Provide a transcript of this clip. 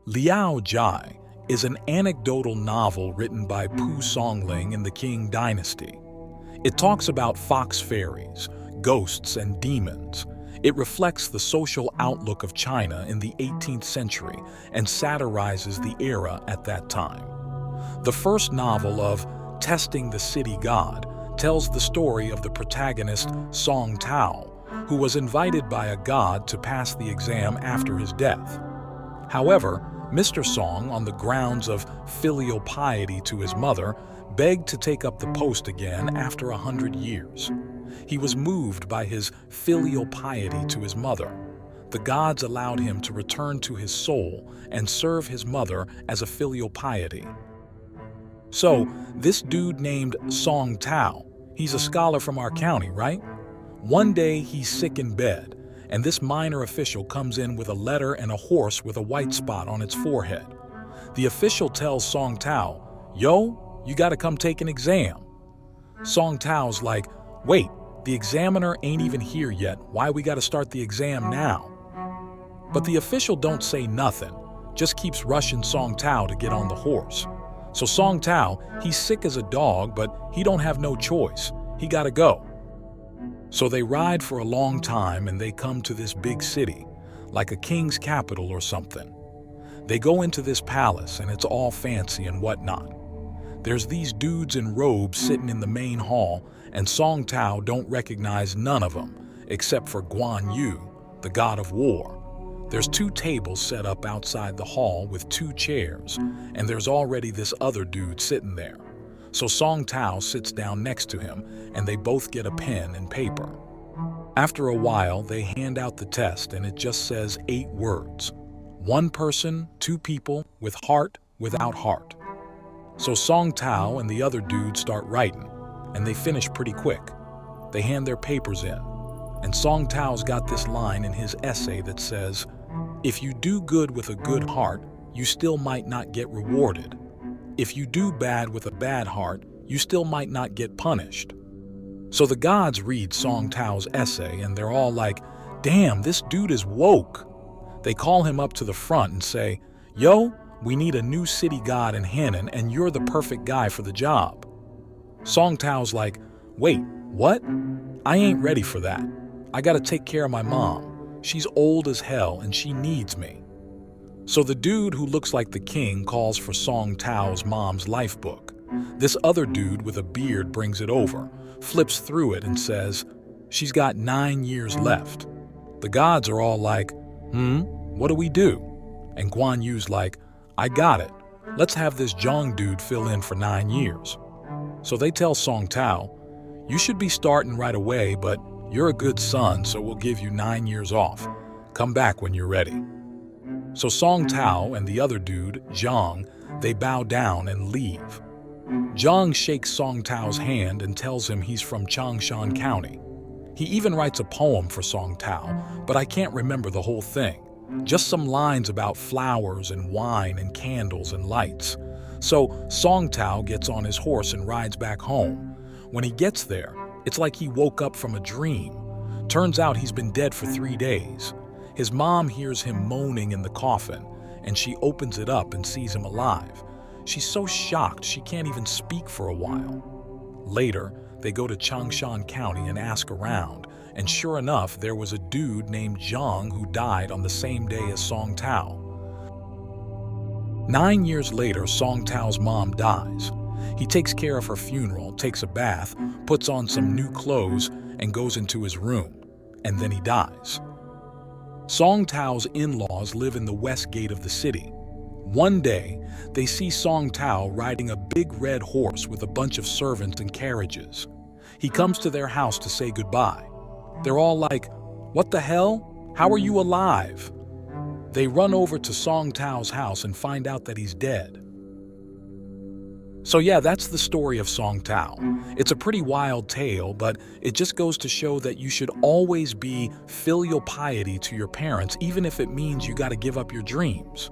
Liao Zhai is an anecdotal novel written by Pu Songling in the Qing Dynasty. It talks about fox fairies, ghosts, and demons. It reflects the social outlook of China in the 18th century and satirizes the era at that time. The first novel of Testing the City God tells the story of the protagonist Song Tao, who was invited by a god to pass the exam after his death. However, Mr. Song, on the grounds of filial piety to his mother, begged to take up the post again after 100 years. He was moved by his filial piety to his mother. The gods allowed him to return to his soul and serve his mother as a filial piety. So, this dude named Song Tao, he's a scholar from our county, right? One day he's sick in bed, and this minor official comes in with a letter and a horse with a white spot on its forehead. The official tells Song Tao, "Yo, you gotta come take an exam." Song Tao's like, "Wait, the examiner ain't even here yet. Why we gotta start the exam now?" But the official don't say nothing, just keeps rushing Song Tao to get on the horse. So Song Tao, he's sick as a dog, but he don't have no choice. He gotta go. So they ride for a long time and they come to this big city, like a king's capital or something. They go into this palace and it's all fancy and whatnot. There's these dudes in robes sitting in the main hall, and Song Tao don't recognize none of them, except for Guan Yu, the god of war. There's 2 tables set up outside the hall with 2 chairs, and there's already this other dude sitting there. So Song Tao sits down next to him, and they both get a pen and paper. After a while, they hand out the test, and it just says 8 words. 1 person, 2 people, with heart, without heart. So Song Tao and the other dude start writing, and they finish pretty quick. They hand their papers in, and Song Tao's got this line in his essay that says, "If you do good with a good heart, you still might not get rewarded. If you do bad with a bad heart, you still might not get punished." So the gods read Song Tao's essay and they're all like, "Damn, this dude is woke." They call him up to the front and say, "Yo, we need a new city god in Henan and you're the perfect guy for the job." Song Tao's like, "Wait, what? I ain't ready for that. I gotta take care of my mom. She's old as hell and she needs me." So the dude who looks like the king calls for Song Tao's mom's life book. This other dude with a beard brings it over, flips through it and says, "She's got 9 years left." The gods are all like, what do we do?" And Guan Yu's like, "I got it. Let's have this Zhang dude fill in for 9 years. So they tell Song Tao, "You should be starting right away, but you're a good son, so we'll give you 9 years off. Come back when you're ready." So Song Tao and the other dude, Zhang, they bow down and leave. Zhang shakes Song Tao's hand and tells him he's from Changshan County. He even writes a poem for Song Tao, but I can't remember the whole thing. Just some lines about flowers and wine and candles and lights. So Song Tao gets on his horse and rides back home. When he gets there, it's like he woke up from a dream. Turns out he's been dead for 3 days. His mom hears him moaning in the coffin, and she opens it up and sees him alive. She's so shocked she can't even speak for a while. Later, they go to Changshan County and ask around, and sure enough, there was a dude named Zhang who died on the same day as Song Tao. 9 years later, Song Tao's mom dies. He takes care of her funeral, takes a bath, puts on some new clothes, and goes into his room. And then he dies. Song Tao's in-laws live in the west gate of the city. One day, they see Song Tao riding a big red horse with a bunch of servants and carriages. He comes to their house to say goodbye. They're all like, "What the hell? How are you alive?" They run over to Song Tao's house and find out that he's dead. So yeah, that's the story of Song Tao. It's a pretty wild tale, but it just goes to show that you should always be filial piety to your parents, even if it means you gotta give up your dreams.